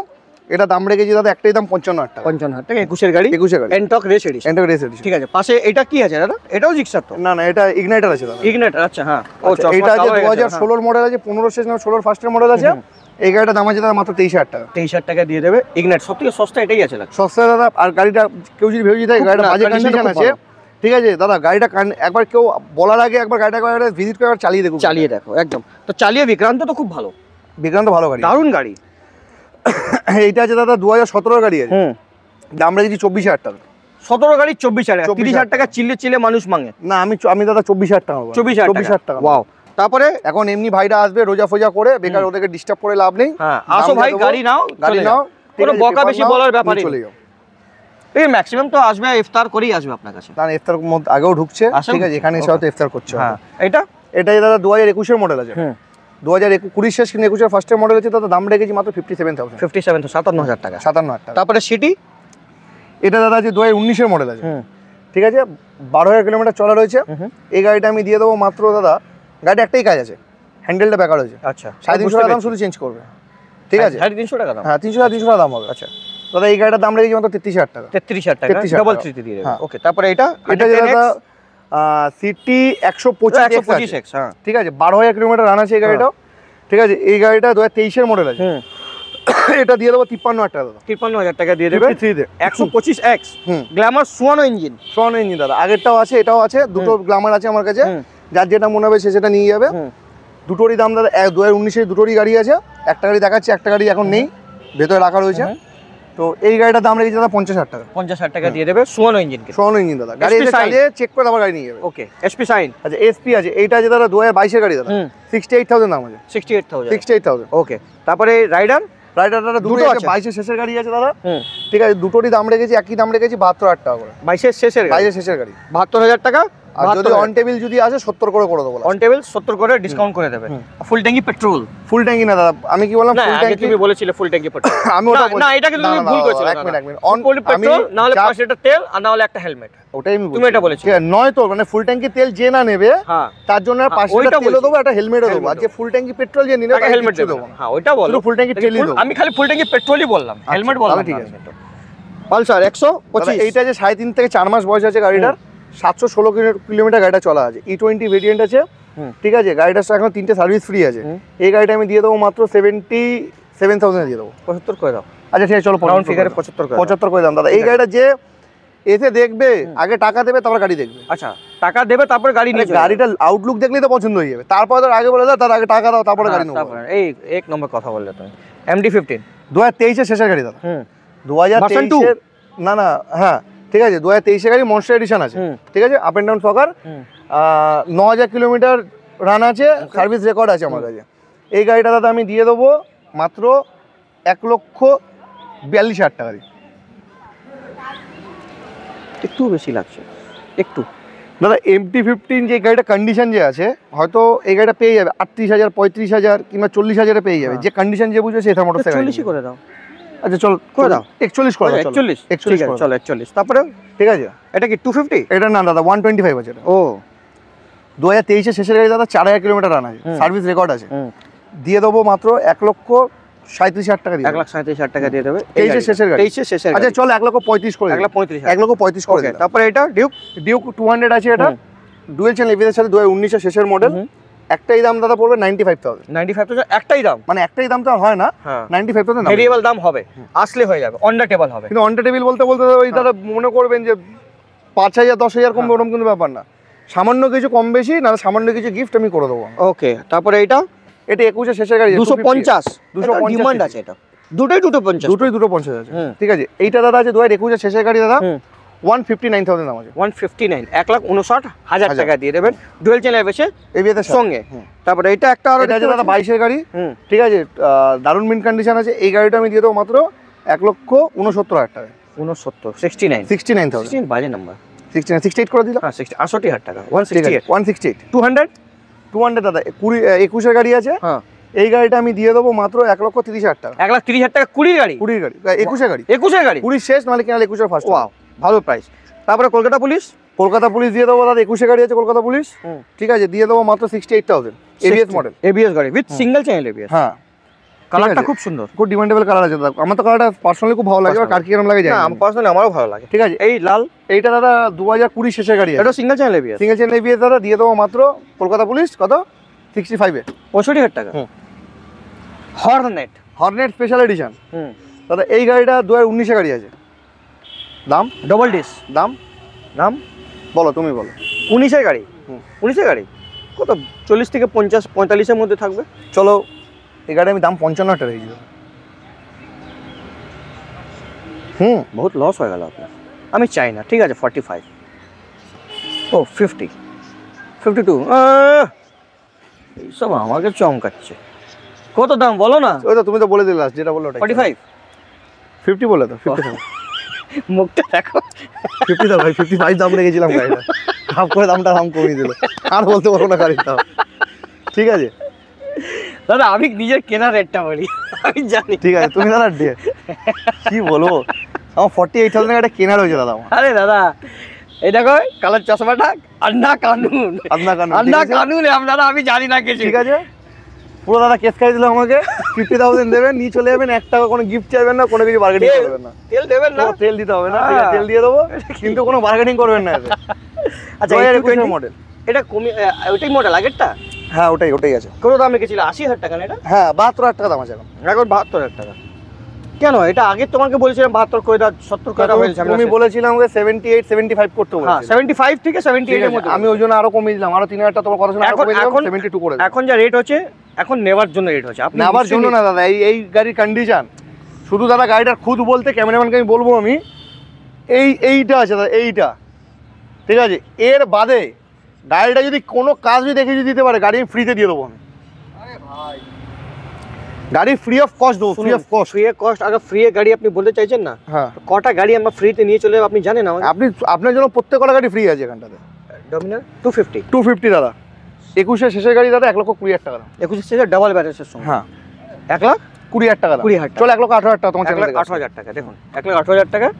S2: এটা দাম রেখেছি দাদা একটাই দাম 55,000 টাকা।
S1: 55,000 টাকা 21-এর গাড়ি,
S2: 21-এ গাড়ি
S1: Ntorq race edition.
S2: Ntorq race edition,
S1: ঠিক আছে। পাশে এটা কি আছে দাদা? এটাও জিক্সার তো?
S2: না না, এটা ইগনাইটার আছে দাদা।
S1: ইগনাইটার, আচ্ছা হ্যাঁ। ও
S2: এটা আছে 2016 মডেল আছে, 15 শেষ না 16 ফার্স্টের মডেল আছে। এই গাড়িটার দাম আছে দাদা মাত্র 23,000 টাকা।
S1: 23,000 টাকা দিয়ে দেবে ইগনাইট, সবথেকে সস্তা এটাই আছে লাগছে।
S2: সস্তা দাদা। আর গাড়িটা কেউ যদি ভেবে যায় গাড়িটা বাজে কন্ডিশন আছে, ঠিক আছে দাদা, গাড়িটা একবার কেউ বলার আগে একবার গাড়িটা ভিজিট করে চালিয়ে দেখো,
S1: চালিয়ে দেখো একদম। তো চালিয়ে বিক্রান্ত তো খুব ভালো,
S2: বিক্রান্ত ভালো গাড়ি,
S1: দারুণ গাড়ি।
S2: এইটা আছে দাদা 2017 গাড়ি আছে, দাম রেখেছি 24,000 টাকা।
S1: 17 গাড়ি 24,000 টাকা, 30,000 টাকা চিল্লে মানুষ মাঙে
S2: না। আমি দাদা 24,000 টাকা,
S1: 24,000 টাকা। ওয়াও। তারপরে
S2: এখন এমনি ভাইরা আসবে রোজা ফোজা করে, বেকার ওদেরকে ডিস্টার্ব করে লাভ নেই।
S1: হ্যাঁ আসো ভাই, গাড়ি নাও, কোনো বকা বেশি বলার ব্যাপার নেই, চলে যাও। এই ম্যাক্সিমাম তো আসবে ইফতার করেই আসবে আপনার কাছে,
S2: না ইফতার মধ্যে আগেও ঢুকছে, ঠিক আছে, এখানে এসে হয়তো ইফতার করছে।
S1: হ্যাঁ
S2: এটাই দাদা 2021-এর মডেল আছে, 2020 শেষ কিনে 21-এর ফার্স্টের মডেল আছে দাদা, দাম রেখেছি মাত্র 57,000।
S1: 57,000 টাকা।
S2: 57,000 টাকা।
S1: তারপরে সিটি,
S2: এটা দাদা আছে 2019-এর মডেল আছে, ঠিক আছে, 12,000 কিলোমিটার চলা রয়েছে। এই গাড়িটা আমি দিয়ে দেবো মাত্র দাদা, গাড়িটা একটাই কাজ আছে, হ্যান্ডেলটা বেকার হয়েছে।
S1: আচ্ছা
S2: 350 টাকা দাম, শুধু চেঞ্জ করবে। ঠিক আছে,
S1: 350 টাকা দাম।
S2: হ্যাঁ 300 টাকা দাম হবে।
S1: আচ্ছা
S2: দাদা এই গাড়িটার দাম রেখেছি মাত্র 33,000 টাকা।
S1: 33,000 টাকা
S2: 33,000
S1: ডাবল
S2: টাকা।
S1: 3 দিয়ে দেবেন।
S2: হ্যাঁ।
S1: ওকে, তারপরে এটা
S2: যে দাদা সিটি 125
S1: 125X, হ্যাঁ
S2: ঠিক আছে, 12,000 কিলোমিটার রান আছে এই গাড়িটাও। ঠিক আছে, এই গাড়িটা 2023 এর মডেল আছে। এটা দিয়ে দেবো 53,000 টাকা দাদা।
S1: 53,000 টাকা দিয়ে দেবে। 125X গ্ল্যামার সুয়ানো ইঞ্জিন।
S2: সোয়ানো ইঞ্জিন দাদা, আগেরটাও আছে এটাও আছে, দুটো গ্ল্যামার আছে আমার কাছে, যার যেটা মনে হবে সে সেটা নিয়ে যাবে। দুটোরই দাম দাদা 2019 এর দুটোরই গাড়ি আছে, একটা গাড়ি দেখাচ্ছি, একটা গাড়ি এখন নেই, ভেতরে রাখা রয়েছে। তো এই গাড়িটার দাম রেখেছি দাদা 50,000 টাকা।
S1: 50,000 টাকা দিয়ে দেবে সুয়ানো ইঞ্জিন।
S2: সোয়ানো ইঞ্জিন দাদা, গাড়ি এসে চালিয়ে চেক করে আবার গাড়ি নিয়ে যাবে।
S1: ওকে, এসপি সাইন।
S2: আচ্ছা এসপি আছে, এইটা আছে দাদা 2022 এর গাড়ি দাদা, 68,000 দাম আছে।
S1: 68,000। ওকে, তারপরে রাইডার
S2: দাদা দুটো আছে, 22 এর শেষের গাড়ি আছে দাদা। ঠিক আছে, দুটোরই দাম রেখেছি, একই দাম রেখেছি 72,000 টাকা করে।
S1: 22 এর শেষের গাড়ি
S2: 72,000 টাকা। আর যদি
S1: 72,000
S2: অন টেবিল যদি আসে 70 করে দেবো।
S1: অন টেবিল 70 করে ডিসকাউন্ট করে দেবে। ফুল ট্যাঙ্কি পেট্রোল।
S2: ফুল ট্যাঙ্কি না দাদা, আমি কি বললাম? ফুল ট্যাঙ্কি
S1: তুমি বলেছিলে ফুল ট্যাঙ্কি পেট্রোল।
S2: আমি ওটা
S1: না, এটা কিন্তু তুমি ভুল করেছো।
S2: এক মিনিট
S1: অন পেট্রোল না হলে 5 লিটার তেল আর না হলে একটা হেলমেট।
S2: ওটাই আমি
S1: তুমি এটা বলেছো।
S2: নয় তো, মানে ফুল ট্যাঙ্কি তেল যে না নেবে তার জন্য 5 লিটার তেলও দেবো, একটা হেলমেটও দেবো। আর যে ফুল ট্যাঙ্কি পেট্রোল যে নিবে তাকে হেলমেট দেবো।
S1: হ্যাঁ ওইটা বলো,
S2: ফুল ট্যাঙ্কি তেলই দেবো।
S1: আমি খালি ফুল ট্যাঙ্কি পেট্রোলই বললাম, হেলমেট বললাম। ঠিক আছে। পালসার 125।
S2: এইটা যে 3.5 থেকে 4 মাস বয়স আছে গাড়িটার, 716 কিলোমিটার গাড়িটা চলা আছে, E20 ভেরিয়েন্ট আছে। ঠিক আছে, গাড়িটার এখন 3টে সার্ভিস ফ্রি আছে। এই গাড়িটা আমি দিয়ে দেবো মাত্র 77,000 দিয়ে দেবো।
S1: 75 করে দাও।
S2: আচ্ছা ঠিক আছে, চলো
S1: রাউন্ড ফিগারে 75
S2: করে দাম দাদা। এই গাড়িটা যে এসে দেখবে, আগে টাকা দেবে তারপর গাড়ি দেখবে।
S1: আচ্ছা, টাকা দেবে তারপর গাড়ি নিয়ে যাবে।
S2: গাড়িটা আউটলুক দেখলেই তো পছন্দ হয়ে যাবে, তারপর তো আগে বলে দাও, তার আগে টাকা দাও তারপরে গাড়ি নেবো।
S1: এই এক নম্বর কথা বললে তুমি। MD-15
S2: 2023 এর শেষের গাড়ি দাদা। 2023 এর না না, হ্যাঁ ঠিক আছে, 2023 এর গাড়ি মনস্টার এডিশন আছে। ঠিক আছে, up and down soccer, 9,000 kilometre run আছে, সার্ভিস রেকর্ড আছে আমার কাছে। এই গাড়িটা দাদা আমি দিয়ে দেবো মাত্র 1,42,000 টাকা।
S1: একটু বেশি লাগছে একটু
S2: দাদা। MT-15 যে গাড়িটা কন্ডিশন যে আছে, হয়তো এই গাড়িটা পেয়ে যাবে 38,000, 35,000 কিংবা 40,000 পেয়ে যাবে। যে কন্ডিশন যে বুঝবে সেটা মোটর
S1: 40 করে দাও।
S2: আচ্ছা চল করে দাও, 41 করে দাও।
S1: 41 ঠিক আছে, চলো 41। তারপরে
S2: ঠিক আছে,
S1: এটা কি 250?
S2: এটা না দাদা 125 আছে।
S1: ও
S2: 2023 এর শেষের গাড়ি দাদা, 4,000 কিলোমিটার রান আছে, সার্ভিস রেকর্ড আছে। দিয়ে দেবো মাত্র 1,37,000 টাকা দিয়ে।
S1: 1,37,000 টাকা দিয়ে দেবে।
S2: 23 এর শেষের গাড়ি।
S1: 23 এর শেষের গাড়ি।
S2: আচ্ছা চল 1,35,000 করে। 1,35,000 করে।
S1: তারপরে এটা
S2: ডিউক 200 আছে, এটা ডুয়েল চ্যানেল এবিএস এর সাথে 2019 এর শেষের মডেল। একটাই দাম দাদা পড়বে 95,000।
S1: 95,000 একটাই দাম,
S2: মানে একটাই দাম তো আর হয় না, 95,000 দাম।
S1: ভেরিয়েবল দাম হবে, আসলে হয়ে যাবে, অন দ্য টেবল হবে।
S2: কিন্তু অন দ্য টেবিল বলতে ওই দাদা মনে করবেন যে 5,000 10,000 কম, ওরকম কিন্তু ব্যাপার না, সামান্য কিছু কম বেশি না, সামান্য কিছু গিফট আমি করে দেবো।
S1: ওকে, তারপরে এটা
S2: 21 এর শেষের গাড়ি,
S1: 250 ডিমান্ড আছে। এটা দুটোই 250
S2: আছে। ঠিক আছে, এইটা দাদা আছে 2021 এর শেষের গাড়ি দাদা, 159,000 দাম আছে।
S1: 159, 1,59,000 টাকা দিয়ে দেবেন ডুয়েল চ্যানেল এবিএস এর সঙ্গে। তারপরে এটা একটা আর
S2: এটা আছে দাদা 22 এর গাড়ি। ঠিক আছে, দারুণ মিন কন্ডিশন আছে। এই গাড়িটা আমি দিয়ে দেবো মাত্র 1,69,000 টাকা।
S1: 69,000 বাজে নাম্বার।
S2: 68 করে দিলাম।
S1: 68,000 টাকা। 168
S2: 200 দাদা 21 এর গাড়ি আছে। এই গাড়িটা আমি দিয়ে দেবো মাত্র 1,30,000 টাকা।
S1: 1,30,000 টাকা 20 গাড়ি
S2: 21 এর গাড়ি
S1: 20
S2: শেষ, নাহলে কিনা 21 এর ফার্স্ট।
S1: ওয়াও, ভালো প্রাইস। তারপরে কলকাতা পুলিশ দিয়ে দেবো দাদা, 21 এর গাড়ি আছে কলকাতা পুলিশ। ঠিক আছে, দিয়ে দেবো মাত্র 68,000, এবিএস মডেল, এবিএস গাড়ি উইথ সিঙ্গেল চ্যানেল এবিএস।
S2: হ্যাঁ,
S1: কালারটা খুব সুন্দর,
S2: খুব ডিমান্ডেবল কালার আছে দাদা। আমার তো কালারটা পার্সোনালি খুব ভালো লাগে, কার কি কেমন লাগে জানি না,
S1: পার্সোনালি আমারও ভালো লাগে।
S2: ঠিক আছে,
S1: এই লাল,
S2: এইটা দাদা 2020 শেষের গাড়ি আছে,
S1: এটা সিঙ্গেল চ্যানেল এবিএস।
S2: দাদা দিয়ে দেবো মাত্র কলকাতা পুলিশ কত 65 এ
S1: 65,000 টাকা।
S2: হর্নেট স্পেশাল এডিশন দাদা। এই গাড়িটা 2019 এর গাড়ি আছে। দাম
S1: ডবল ডিস, দাম
S2: বলো, তুমি বলো।
S1: 19 এর গাড়ি, 19 এর গাড়ি কত 40 থেকে 50 45 এর মধ্যে থাকবে।
S2: চলো, এই গাড়ি আমি দাম 55 টাকা রেখেছি।
S1: বহুত লস হয়ে গেল আপনার। আমি চাই না, ঠিক আছে 45, ও 50, 52, এইসব আমাকে চমকাচ্ছে। কত দাম বলো না?
S2: ওই তো তুমি তো বলে দিলে লাস্ট যেটা বললো,
S1: 45,
S2: 50 বলে তো 50।
S1: মুখটা দেখো,
S2: 50 দাম ভাই, 55 দাম রেখেছিলাম গাড়িটা, হাফ করে দামটা দাম কমিয়ে দিল, আর বলতে পারবো না গাড়ির দাম। ঠিক আছে
S1: দাদা, আমি নিজের কেনা রেটটা বলি, আমি জানি।
S2: ঠিক আছে, তুমি দাদা কি বলবো, আমার 48,000 টাকা কেনা রয়েছে দাদা আমার।
S1: আরে দাদা, এই দেখো কালার চশমাটা, আন্না কানুন, আপনারা আমি জানি না কিছু।
S2: ঠিক আছে, পুরো দাদা কেস খাই দিল আমাকে, 50,000 দেবেন, নিয়ে চলে যাবেন, 1 টাকা কোনো গিফট চাইবেন না, কোনো কিছু বার্গেনিং করবেন না।
S1: তেল দেবেন না?
S2: তেল দিতে হবে না, ঠিক আছে, তেল দিয়ে দেবো, কিন্তু কোনো বার্গেনিং করবেন না এতে।
S1: আচ্ছা,
S2: 2021 মডেল,
S1: এটা ওইটাই মডেল আগেরটা?
S2: হ্যাঁ ওটাই আছে।
S1: কত দাম রেখেছিল? 80,000 টাকা না এটা?
S2: হ্যাঁ 72,000 টাকা দাম আছে এখন।
S1: এখন 72,000 টাকা। কেন এটা আগে তোমাকে বলেছিলাম 72 করে দাও, 70 করে দাও বলেছিলাম।
S2: তুমি বলেছিলাম আমাকে 78 75 করতে বলেছিলে।
S1: হ্যাঁ 75 থেকে 78 এর মধ্যে।
S2: আমি ওই জন্য আরো কমিয়ে দিলাম, আরো 3,000 টাকা তোমার কথা শুনে আরো কমিয়ে দিলাম, 72 করে দিলাম।
S1: এখন যা রেট হচ্ছে, এখন নেওয়ার জন্য রেট হচ্ছে। আপনি
S2: নেওয়ার জন্য না দাদা, এই গাড়ির কন্ডিশন শুধু দাদা, গাড়িটার খুদ বলতে ক্যামেরাম্যানকে আমি বলবো, আমি এইটা আছে দাদা, এইটা ঠিক আছে, এর বাদে গাড়িটা যদি কোনো কাজ যদি দেখে যদি দিতে পারে, গাড়ি আমি ফ্রিতে দিয়ে দেবো আমি। গাড়ি ফ্রি অফ কস্ট দেবো, free of cost.
S1: Free of cost? আগে ফ্রি গাড়ি আপনি বলতে চাইছেন না?
S2: হ্যাঁ।
S1: কটা গাড়ি আমরা ফ্রিতে নিয়ে চলে যাবো আপনি জানেন আমাকে?
S2: আপনার জন্য প্রত্যেকটা গাড়ি ফ্রি আছে এখানটাতে।
S1: ডমিনার 250
S2: 250 দাদা, 21 শেষের গাড়ি দাদা, 1,20,000 টাকা দাম।
S1: 21 থেকে ডাবল ব্যাটারির সঙ্গে।
S2: হ্যাঁ
S1: 1,20,000
S2: টাকা দাম।
S1: 20,000
S2: চলো 1,18,000 টাকা তোমার
S1: 1,18,000 টাকা। দেখুন 1,18,000 টাকা,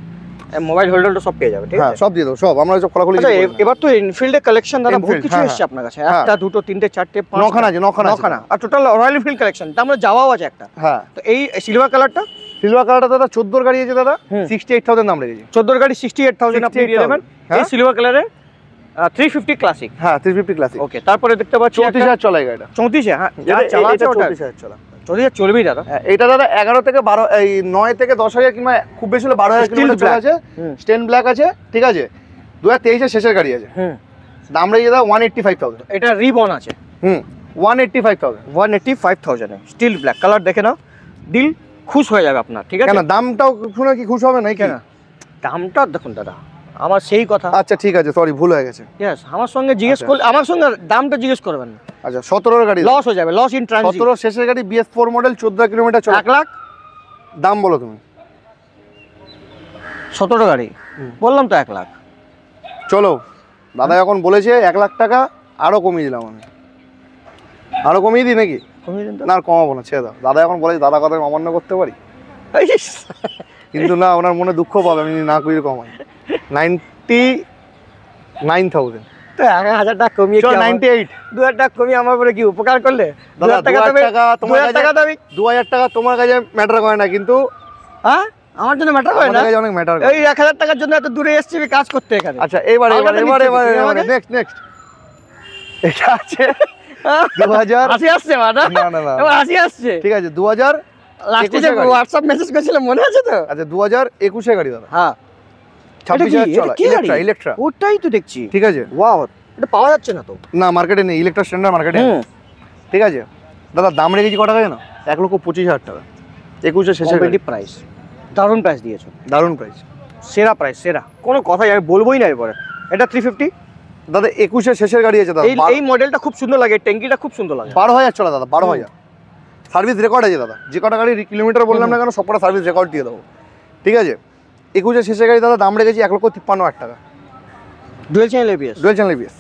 S1: মোবাইল হোল্ডারটা সব পেয়ে যাবে, ঠিক
S2: হ্যাঁ
S1: আছে?
S2: সব দিয়ে দেবো, সব আমরা সব খোলাখুলি।
S1: আচ্ছা, এবার তো এনফিল্ডের কালেকশন দাদা বহুত
S2: Enfield,
S1: কিছু
S2: হ্যাঁ,
S1: এসেছে আপনার কাছে।
S2: হ্যাঁ।
S1: একটা, দুটো, তিনটে, চারটে, পাঁচটা,
S2: নখানা
S1: আর টোটাল রয়্যাল এনফিল্ড কালেকশন। তা আমরা যাওয়াও আছে একটা।
S2: হ্যাঁ।
S1: তো এই সিলভার কালারটা,
S2: সিলভার কালারটা দাদা 14 গাড়ি আছে দাদা, 68,000 দাম রেখেছি।
S1: 14 গাড়ি 68,000 আপনি দিয়ে দেবেন। এই সিলভার কালারে 350 ক্লাসিক।
S2: হ্যাঁ 350 ক্লাসিক।
S1: ওকে, তারপরে দেখতে পাচ্ছি
S2: 34,000 চলে গাড়িটা।
S1: 34, হ্যাঁ যা চালা আছে ওটা
S2: 34,000 চলা।
S1: 34 চলবেই দাদা।
S2: এটা দাদা 11 থেকে 12, এই 9 থেকে 10,000 কিংবা খুব বেশি হলে 12,000 কিলোমিটার চলে আছে। স্টেন ব্ল্যাক আছে, ঠিক আছে, 2023 এর শেষের গাড়ি আছে। দাম রেখে দাদা 185,000।
S1: এটা রিবন আছে।
S2: 185,000।
S1: 185,000 এ স্টিল ব্ল্যাক কালার, দেখে নাও, দিল খুশ হয়ে যাবে আপনার, ঠিক আছে?
S2: কেন দামটাও শুনে কি খুশ হবে না?
S1: কেন দামটা দেখুন দাদা, আমার সেই কথা।
S2: আচ্ছা ঠিক আছে, সরি ভুল হয়ে গেছে।
S1: ইয়েস, আমার সঙ্গে জিজ্ঞেস করলে, আমার সঙ্গে দামটা জিজ্ঞেস করবেন না।
S2: আচ্ছা 17 এর গাড়ি,
S1: লস হয়ে যাবে, লস ইন ট্রানজিট।
S2: 17 শেষের গাড়ি, BS4 মডেল, 14 কিলোমিটার চলে।
S1: 1 লাখ
S2: দাম বলো তুমি।
S1: 17 গাড়ি বললাম তো 1 লাখ।
S2: চলো দাদা যখন বলেছে 1 লাখ টাকা, আরো কমিয়ে দিলাম আমি। আরো কমিয়ে দিই নাকি?
S1: কমিয়ে দিন তো।
S2: না আর কমাবো না, ছেড়ে দাও। দাদা এখন বলেছে, দাদা কথা আমি অমান্য করতে পারি, কিন্তু না, ওনার মনে দুঃখ পাবে আমি না কমিয়ে কমাই। 99,000।
S1: তো 1,000 টাকা কমিয়ে,
S2: 98।
S1: 2,000 টাকা কমিয়ে আমার উপরে কি উপকার করলে?
S2: দাদা 2,000 টাকা তোমার কাছে,
S1: 2,000
S2: টাকা তোমার কাছে ম্যাটার করে না, কিন্তু
S1: হ্যাঁ আমার জন্য ম্যাটার করে না।
S2: আমার কাছে অনেক ম্যাটার করে।
S1: এই 1,000 টাকার জন্য এত দূরে এসেছি আমি কাজ করতে এখানে।
S2: আচ্ছা এবারে নেক্সট এটা আছে 2000।
S1: হাসি আসছে মানা?
S2: না
S1: এবার হাসি আসছে,
S2: ঠিক আছে। 2000
S1: লাস্টে যে হোয়াটসঅ্যাপ মেসেজ করেছিলাম মনে আছে তো?
S2: আচ্ছা 2021 এর গাড়ি দাদা।
S1: হ্যাঁ
S2: 26,000 চলা, ইলেকট্রা।
S1: ওটাই তো দেখছি,
S2: ঠিক আছে।
S1: ওয়াও, এটা পাওয়া যাচ্ছে না তো।
S2: না মার্কেটে নেই, ইলেকট্রা স্ট্যান্ডার্ড মার্কেটে, ঠিক আছে দাদা। দাম রেখেছি কত টাকা জানো? 1,25,000 টাকা। 21 এর শেষের গাড়ি।
S1: প্রাইস, দারুণ প্রাইস দিয়েছো,
S2: দারুণ প্রাইস,
S1: সেরা প্রাইস, সেরা, কোনো কথাই আমি বলবোই না এরপরে। এটা 350
S2: দাদা, 21 এর শেষের গাড়ি আছে দাদা।
S1: এই মডেলটা খুব সুন্দর লাগে, ট্যাঙ্কিটা খুব সুন্দর লাগে।
S2: 12,000 চলা দাদা, 12,000 সার্ভিস রেকর্ড আছে দাদা। যে কটা গাড়ি কিলোমিটার বললাম না কেন, সবকটা সার্ভিস রেকর্ড দিয়ে দেবো, ঠিক আছে। 21 এর শেষের গাড়ি দাদা, দাম রেখেছি 1,53,000 টাকা।
S1: Dual channel ABS,
S2: dual channel ABS.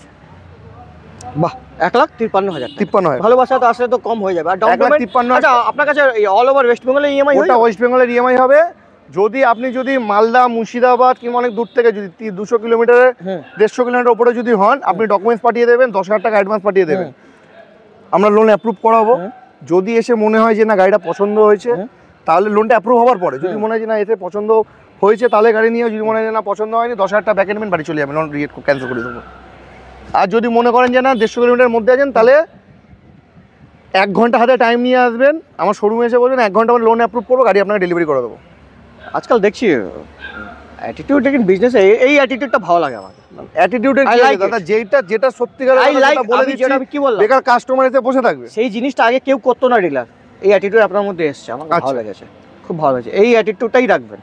S1: বাহ, 1,53,000।
S2: 53,000।
S1: ভালোবাসা তো আসলে তো কম হয়ে যাবে। আর ডাউন পেমেন্ট
S2: 1,53,000।
S1: আচ্ছা, আপনার কাছে অল ওভার ওয়েস্ট বেঙ্গলের ইএমআই হয়?
S2: ওটা ওয়েস্ট বেঙ্গলের ইএমআই হবে। যদি আপনি যদি মালদা, মুর্শিদাবাদ কিংবা অনেক দূর থেকে যদি 200 কিলোমিটারে, 150 কিলোমিটার উপরে যদি হন, আপনি ডকুমেন্টস পাঠিয়ে দেবেন, 10,000 টাকা অ্যাডভান্স পাঠিয়ে দেবেন, আমরা লোন অ্যাপ্রুভ করাবো। যদি এসে মনে হয় যে না গাড়িটা পছন্দ হয়েছে, তাহলে লোনটা অ্যাপ্রুভ হওয়ার পরে যদি মনে হয় যে না এতে পছন্দ হয়েছে, তাহলে গাড়ি নিয়ে, যদি মনে হয় যে না পছন্দ হয়নি, 10,000 টাকা ব্যাক এন্ডমেন্ট বাড়ি চলে যাবেন, লোন ক্যান্সেল করে দেবো। আর যদি মনে করেন যে না 150 কিলোমিটার মধ্যে আছেন, তাহলে 1 ঘন্টা হাতে টাইম নিয়ে আসবেন, আমার শোরুমে এসে বলবেন 1 ঘন্টা লোন অ্যাপ্রুভ করবো, গাড়ি আপনাকে ডেলিভারি করে দেবো।
S1: আজকাল দেখছি অ্যাটিটিউড ইন বিজনেসে, এই অ্যাটিটিউডটা ভালো লাগে আমার।
S2: অ্যাটিটিউডের কি আছে দাদা, যেটা সত্যিকারের কথা বলে দিচ্ছি,
S1: কি বললাম,
S2: বেকার কাস্টমার এসে বসে থাকবে।
S1: সেই জিনিসটা আগে কেউ করতো না ডিলার, এই অ্যাটিটিউড আপনার মধ্যে এসেছে, আমার ভালো লেগেছে, খুব ভালো লেগেছে। এই অ্যাটিটিউডটাই রাখবেন,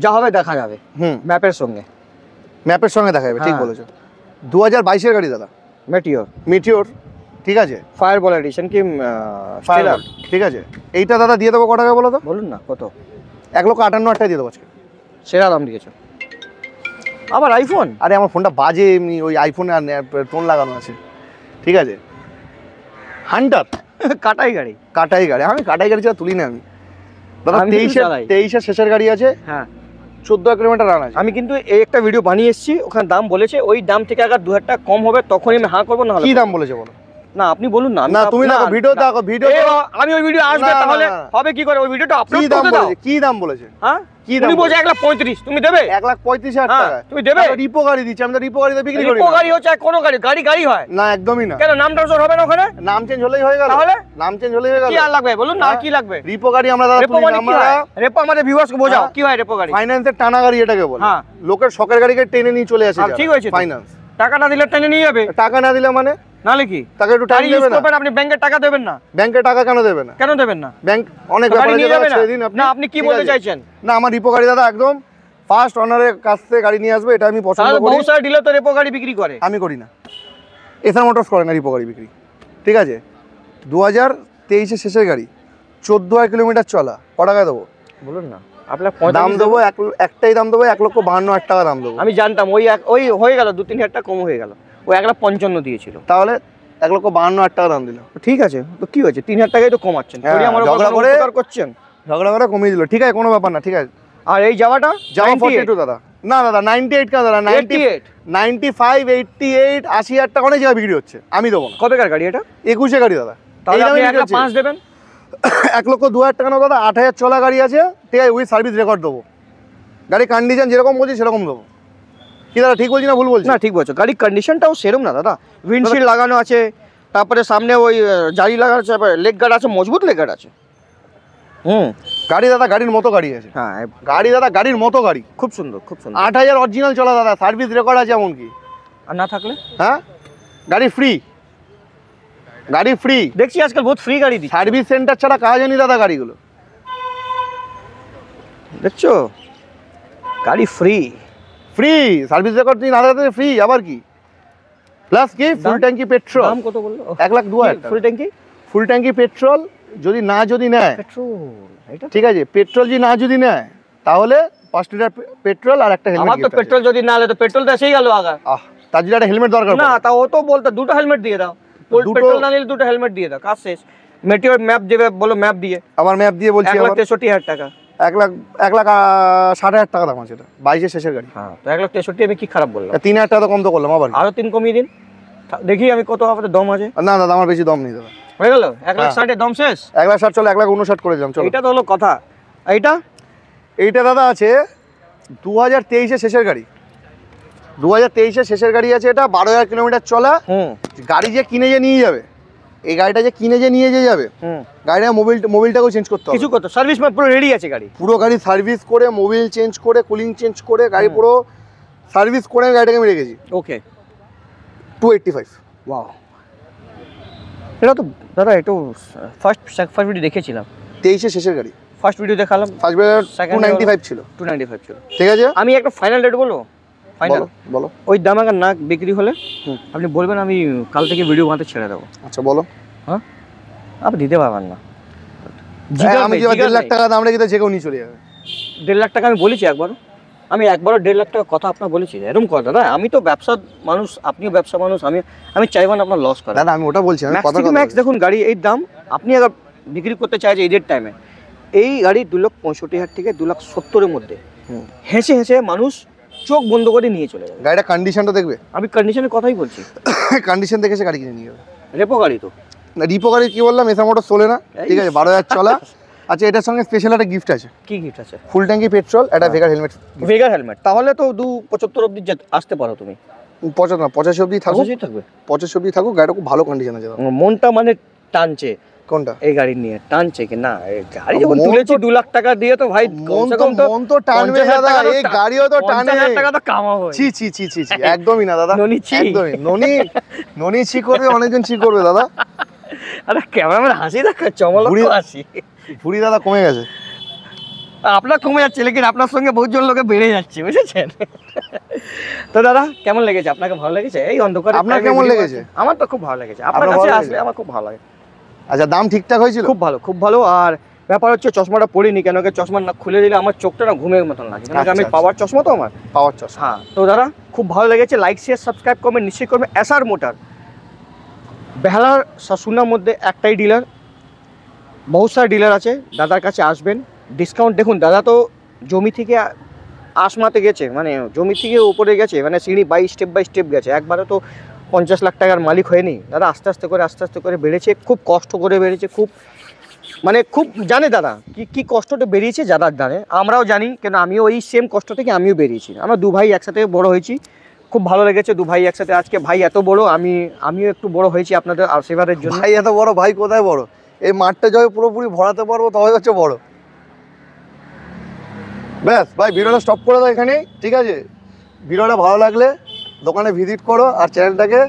S1: যা হবে দেখা যাবে। ম্যাপের সঙ্গে
S2: দেখা যাবে, ঠিক বলেছো। 2022 এর গাড়ি দাদা, মেটিওর, ঠিক আছে।
S1: ফায়ারবল এডিশন কি
S2: ফায়ারবল, ঠিক আছে। এইটা দাদা দিয়ে দেবো কত টাকা বলো তো?
S1: বলুন না কত?
S2: 1,58,000 টাকা দিয়ে দেবো আজকে।
S1: সেরা দাম দিয়েছো। আবার আইফোন?
S2: আরে আমার ফোনটা বাজে এমনি, ওই আইফোনে টোন লাগানো আছে, ঠিক আছে। হান্টার
S1: কাটাই গাড়ি,
S2: আমি কাটাই গাড়ি ছাড়া তুলি না আমি দাদা। 23 এর শেষের গাড়ি আছে,
S1: হ্যাঁ
S2: 14 কিলোমিটার রান আছে।
S1: আমি কিন্তু এই একটা ভিডিও বানিয়ে এসেছি, ওখানে দাম বলেছে, ওই দাম থেকে আগে 2,000 টাকা কম হবে তখনই আমি হ্যাঁ করবো, না
S2: কি দাম বলেছে বলো?
S1: না আপনি বলুন না।
S2: না তুমি দেখো ভিডিও দেখো ভিডিও।
S1: আমি ওই ভিডিও আসবে তাহলে হবে কি করে? ওই ভিডিওটা আপলোড করতে দাও।
S2: কি দাম বলেছে?
S1: হ্যাঁ কি দাম বলছে? 1,35,000 তুমি দেবে?
S2: 1,35,000 টাকা
S1: তুমি দেবে?
S2: রিপো গাড়ি দিচ্ছি আমি, তো রিপো গাড়িতে বিক্রি করি।
S1: রিপো গাড়ি হচ্ছে কোন গাড়ি? গাড়ি হয়
S2: না, একদমই না।
S1: কেন নাম ট্রান্সফার হবে না ওখানে?
S2: নাম চেঞ্জ হলেই হয়ে গেল।
S1: তাহলে
S2: নাম চেঞ্জ হলেই হয়ে গেল।
S1: কি আর লাগবে বলুন না? কি লাগবে?
S2: রিপো গাড়ি আমরা দাদা
S1: রেপো মানে কি হয়? রেপো আমাদের ভিউয়ার্সকে বোঝাও কি হয় রেপো গাড়ি?
S2: ফাইন্যান্সের টানা গাড়ি এটাকে বলে।
S1: হ্যাঁ,
S2: লোকের শখের গাড়িকে টেনে নিয়ে চলে আসে।
S1: ঠিক হয়েছে।
S2: ফাইন্যান্স
S1: টাকা না দিলে টেনে নিয়ে যাবে।
S2: টাকা না দিলে মানে
S1: নালে কি
S2: তাকে একটু টাইম দেবে না?
S1: আপনি ব্যাংকে টাকা দেবেন না?
S2: ব্যাংকে টাকা কেন দেবে না?
S1: কেন দেবেন না?
S2: ব্যাংক অনেক ব্যাপারে
S1: নিয়ে যাবে না।
S2: সেদিন
S1: না আপনি কি বলতে চাইছেন?
S2: না আমার রিপো গাড়ি দাদা একদম ফার্স্ট অনারের কাছ থেকে গাড়ি নিয়ে আসবে, এটা আমি পছন্দ করি।
S1: বহু সারা ডিলার তো রেপো গাড়ি বিক্রি করে।
S2: আমি করি না। এসআর মোটরস করে না রিপো গাড়ি বিক্রি। ঠিক আছে, 2023-এর শেষের গাড়ি, 14,000 কিলোমিটার চলা, ক টাকা দেবো
S1: বলুন না? আপনার
S2: দাম দেবো একটাই দাম দেবো, 1,52,000 টাকা দাম দেবো।
S1: আমি জানতাম ওই হয়ে গেল 2-3 হাজার টাকা কম হয়ে গেল। ও 1,55,000 দিয়েছিল,
S2: তাহলে 1,52,000 টাকা দাম দিলাম।
S1: ঠিক আছে তো কি হয়েছে? 3,000 টাকাই তো কমাচ্ছেন। আমার
S2: ঝগড়া করে
S1: করছেন,
S2: ঝগড়া করে কমিয়ে দিল। ঠিক আছে, কোনো ব্যাপার না। ঠিক আছে,
S1: আর এই যাওয়াটা
S2: 42 দাদা। না দাদা 98 কেন দাদা?
S1: 98
S2: 95 88 80,000 টাকা অনেক জায়গায় বিক্রি হচ্ছে। আমি দেবো না।
S1: কবেকার গাড়ি এটা?
S2: 21-এ গাড়ি দাদা।
S1: তাহলে আপনি 1,05,000 দেবেন।
S2: 1,02,000 টাকা না দাদা, 8,000 চলা গাড়ি আছে। ঠিক আছে, উইথ সার্ভিস রেকর্ড দেবো। গাড়ি কন্ডিশন যেরকম বলছি সেরকম দেবো। কি দাদা ঠিক বলছি না ভুল বলছি?
S1: না ঠিক বলছো। গাড়ির কন্ডিশনটাও সেরকম না দাদা। উইন্ডশিল্ড লাগানো আছে, তারপরে সামনে ওই জারি লাগানো আছে, লেগ গার্ড আছে, মজবুত লেগ গার্ড আছে।
S2: গাড়ি দাদা গাড়ির মতো গাড়ি আছে।
S1: হ্যাঁ
S2: গাড়ি দাদা গাড়ির মতো গাড়ি,
S1: খুব সুন্দর খুব সুন্দর।
S2: 8,000 অরিজিনাল চলা দাদা, সার্ভিস রেকর্ড আছে এমনকি।
S1: আর না থাকলে?
S2: হ্যাঁ, গাড়ি ফ্রি, গাড়ি ফ্রি।
S1: দেখছি আজকাল বহুত ফ্রি গাড়ি দিচ্ছে।
S2: সার্ভিস সেন্টার ছাড়া কাজ জানি দাদা গাড়িগুলো।
S1: দেখছো গাড়ি ফ্রি,
S2: ফ্রি সার্ভিস রেকর্ড দিন, আধার ফ্রি। আবার কি প্লাস কি ফুল ট্যাঙ্কি পেট্রোল।
S1: দাম কত বললো?
S2: 1,02,000
S1: ফুল ট্যাঙ্কি?
S2: ফুল ট্যাঙ্কি পেট্রোল যদি নেয়,
S1: পেট্রোল এটা
S2: ঠিক আছে, পেট্রোল যদি নেয় তাহলে 5 লিটার পেট্রোল আর একটা হেলমেট।
S1: আমার তো পেট্রোল যদি না হলে তো পেট্রোল তো এসেই গেল আগা।
S2: তার জন্য একটা হেলমেট দরকার
S1: না, তা ও তো বলতো দুটো হেলমেট দিয়ে দাও। পেট্রোল না নিলে দুটো হেলমেট দিয়ে দাও, কাজ শেষ। মেটিওর ম্যাপ দেবে বলো, ম্যাপ দিয়ে।
S2: আমার ম্যাপ দিয়ে বলছি
S1: 1,63,000 টাকা।
S2: 1,60,000 টাকা দাম আছে এটা, 22-এর শেষের গাড়ি।
S1: হ্যাঁ তো 1,63,000 আমি কি খারাপ বললাম?
S2: 3,000 টাকা কম তো করলাম। আবার
S1: আরো 3 কমিয়ে দিন, দেখি আমি কত আপনাদের দম আছে।
S2: না দাদা আমার বেশি দম নেই দাদা।
S1: হয়ে গেল 1,60,000 দম শেষ।
S2: 1,60,000 চলো, 1,59,000 করে দিলাম। চলো,
S1: এটা তো হলো কথা।
S2: এইটা দাদা আছে 2023-এর শেষের গাড়ি। 2023-এর শেষের গাড়ি আছে এটা, 12,000 কিলোমিটার চলা। গাড়ি যে কিনে নিয়ে যাবে, এই গাড়িটা যে কিনে নিয়ে যাবে, গাড়িটা মোবিলটাকেও চেঞ্জ করতে হবে।
S1: কিছু করতে সার্ভিস পুরো রেডি আছে গাড়ি।
S2: পুরো গাড়ি সার্ভিস করে, মোবিল চেঞ্জ করে, কুলিং চেঞ্জ করে, গাড়ি পুরো সার্ভিস করে গাড়িটাকে আমি রেখেছি।
S1: ওকে,
S2: 285।
S1: ওয়াও, এটা তো দাদা একটু ফার্স্ট ভিডিও দেখেছিলাম।
S2: 23-এর শেষের গাড়ি,
S1: ফার্স্ট ভিডিও দেখালাম,
S2: ফার্স্ট ভিডিও 295 ছিল।
S1: 295 ছিল,
S2: ঠিক আছে।
S1: আমি একটা ফাইনাল রেট বলবো। ফাইনাল
S2: বলো।
S1: ওই দাম আগে না বিক্রি হলে আপনি বলবেন আমি কাল থেকে ভিডিও বানাতে ছেড়ে দেবো।
S2: আচ্ছা বলো।
S1: হ্যাঁ, আপনি দিতে পারবেন না।
S2: আমি 1.5 লাখ টাকা দাম রেখে যে কেউ নিয়ে চলে যাবে।
S1: 1.5 লাখ টাকা আমি বলেছি একবারও? আমি একবারও 1.5 লাখ টাকা কথা আপনার বলেছি? এরকম কথা দাদা, আমি তো ব্যবসার মানুষ, আপনিও ব্যবসা মানুষ। আমি চাইবো না আপনার লস করে।
S2: দাদা আমি ওটা বলছি, আমি কথা
S1: ম্যাক্স দেখুন গাড়ি এই দাম আপনি আবার বিক্রি করতে চাইছে ঈদের টাইমে, এই গাড়ি 2,65,000 থেকে 2,70,000-এর মধ্যে হেসে হেসে মানুষ চোখ বন্ধ করে নিয়ে চলে যাবে।
S2: গাড়িটা কন্ডিশনটা দেখবে।
S1: আমি কন্ডিশনের কথাই বলছি।
S2: কন্ডিশন দেখে সে গাড়ি কিনে নিয়ে যাবে।
S1: রেপো গাড়ি তো
S2: না, রিপো গাড়ি কি বললাম, এসআর মোটরস চলে না। ঠিক আছে, 12,000 চলা। আচ্ছা, এটার সঙ্গে স্পেশাল একটা গিফট আছে।
S1: কি গিফট আছে?
S2: ফুল ট্যাঙ্কি পেট্রোল, একটা ভেগার হেলমেট।
S1: ভেগার হেলমেট তাহলে তো 2,75 অবধি আসতে পারো তুমি।
S2: 85 অবধি থাকবে। 85 অবধি থাকুক। গাড়িটা খুব ভালো কন্ডিশন আছে।
S1: মনটা মানে টানছে
S2: কোনটা? এই
S1: গাড়ি নিয়ে টানছে কি না? এই গাড়ি যখন তুলেছি 2 লাখ টাকা দিয়ে তো ভাই
S2: মন তো টানবে দাদা। এই গাড়িও তো টানে।
S1: 50,000 টাকা তো কামাবো।
S2: ছি ছি ছি ছি ছি, একদমই না দাদা, একদমই ননি ছি করবে, অনেকজন ছি করবে দাদা।
S1: আরে ক্যামেরাম্যান হাসি দেখাচ্ছে, অমলক হাসি।
S2: ভুড়ি দাদা কমে গেছে।
S1: আপনার কমে যাচ্ছে, লেকিন আপনার সঙ্গে বহুজন লোকে বেড়ে যাচ্ছে, বুঝেছেন? তো দাদা কেমন লেগেছে? আপনাকে ভালো লেগেছে? এই অন্ধকারে
S2: আপনার কেমন লেগেছে?
S1: আমার তো খুব ভালো লেগেছে। আপনার কাছে আসলে আমার খুব ভালো লাগে।
S2: আচ্ছা, দাম ঠিকঠাক হয়েছিল?
S1: খুব ভালো, খুব ভালো। আর ব্যাপার হচ্ছে চশমাটা পরিনি কেন, চশমা না খুলে দিলে আমার চোখটা না ঘুমের মতন লাগে, কারণ আমি পাওয়ার চশমা তো আমার।
S2: পাওয়ার চশমা,
S1: হ্যাঁ। তো দাদা খুব ভালো লেগেছে। লাইক শেয়ার সাবস্ক্রাইব করবেন, নিশ্চয়ই করবেন। এসআর মোটর বেহালার শাসুনার মধ্যে একটাই ডিলার, বহুত সারা ডিলার আছে। দাদার কাছে আসবেন, ডিসকাউন্ট দেখুন। দাদা তো জমি থেকে আসমাতে গেছে, মানে জমি থেকে উপরে গেছে, মানে সিঁড়ি বাই স্টেপ গেছে। একবারে তো 50 লাখ টাকার মালিক হয়নি দাদা, আস্তে আস্তে করে বেড়েছে, খুব কষ্ট করে বেড়েছে, খুব মানে খুব জানে দাদা কি কষ্টটা বেরিয়েছে দাদা জানে, আমরাও জানি, কেন আমিও ওই সেম কষ্ট থেকে আমিও বেরিয়েছি। আমরা দু ভাই একসাথে বড় হয়েছি, খুব ভালো লেগেছে দু ভাই একসাথে। আজকে ভাই এত বড়, আমিও একটু বড় হয়েছি আপনাদের আশীর্বাদের জন্য।
S2: ভাই এত বড়, ভাই কোথায় বড়? এই মাঠটা যবে পুরোপুরি ভরাতে পারবো তবে হচ্ছে বড়। ব্যাস ভাই, ভিডিওটা স্টপ করে দাও এখানেই, ঠিক আছে? ভিডিওটা ভালো লাগলে দোকানে ভিজিট করো, আর চ্যানেলটাকে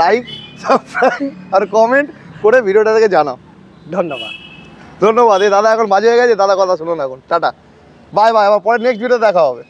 S2: লাইক, সাবস্ক্রাইব আর কমেন্ট করে ভিডিওটা থেকে জানাও।
S1: ধন্যবাদ।
S2: ধন্যবাদ। এই দাদা এখন বাজে হয়ে গেছে, দাদা কথা শুনুন এখন, টাটা, বাই বাই, আবার পরে নেক্সট ভিডিও দেখা হবে।